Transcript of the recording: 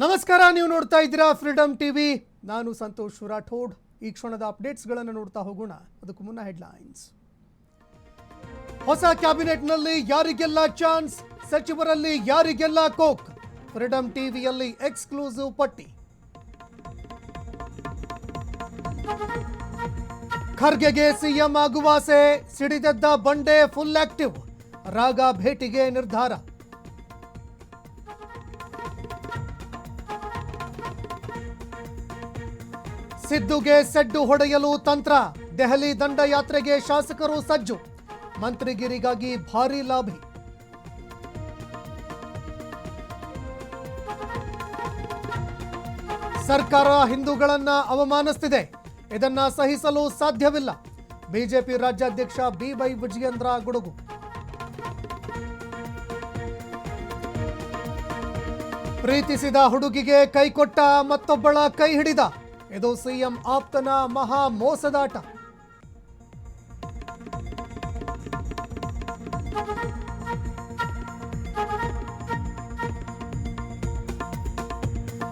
ನಮಸ್ಕಾರ, ನೀವು ನೋಡ್ತಾ ಇದ್ದೀರಾ ಫ್ರೀಡಮ್ ಟಿವಿ. ನಾನು ಸಂತೋಷ್ ರಾಠೋಡ್. ಈ ಕ್ಷಣದ ಅಪ್ಡೇಟ್ಸ್ಗಳನ್ನು ನೋಡ್ತಾ ಹೋಗೋಣ. ಅದಕ್ಕೂ ಮುನ್ನ ಹೆಡ್ಲೈನ್ಸ್. ಹೊಸ ಕ್ಯಾಬಿನೆಟ್ನಲ್ಲಿ ಯಾರಿಗೆಲ್ಲ ಚಾನ್ಸ್, ಸಚಿವರಲ್ಲಿ ಯಾರಿಗೆಲ್ಲ ಕೋಕ್. ಫ್ರೀಡಮ್ ಟಿವಿಯಲ್ಲಿ ಎಕ್ಸ್ಕ್ಲೂಸಿವ್ ಪಟ್ಟಿ. ಖರ್ಗೆಗೆ ಸಿಎಂ ಆಗುವ ಆಸೆ, ಸಿಡಿದೆದ್ದ ಬಂಡೆ ಫುಲ್ ಆಕ್ಟಿವ್. ರಾಗ ಭೇಟಿಗೆ ನಿರ್ಧಾರ. ಸಿದ್ದುಗೆ ಸೆಡ್ಡು ಹೊಡೆಯಲು ತಂತ್ರ. ದೆಹಲಿ ದಂಡಯಾತ್ರೆಗೆ ಶಾಸಕರು ಸಜ್ಜು. ಮಂತ್ರಿಗಿರಿಗಾಗಿ ಭಾರೀ ಲಾಭಿ. ಸರ್ಕಾರ ಹಿಂದೂಗಳನ್ನ ಅವಮಾನಿಸುತ್ತಿದೆ, ಇದನ್ನ ಸಹಿಸಲು ಸಾಧ್ಯವಿಲ್ಲ. ಬಿಜೆಪಿ ರಾಜ್ಯಾಧ್ಯಕ್ಷ ಬಿವೈ ವಿಜಯೇಂದ್ರ ಗುಡುಗು. ಪ್ರೀತಿಸಿದ ಹುಡುಗಿಗೆ ಕೈಕೊಟ್ಟ, ಮತ್ತೊಬ್ಬಳ ಕೈ ಹಿಡಿದ. ಇದು ಸಿಎಂ ಆಪ್ತನ ಮಹಾ ಮೋಸದಾಟ.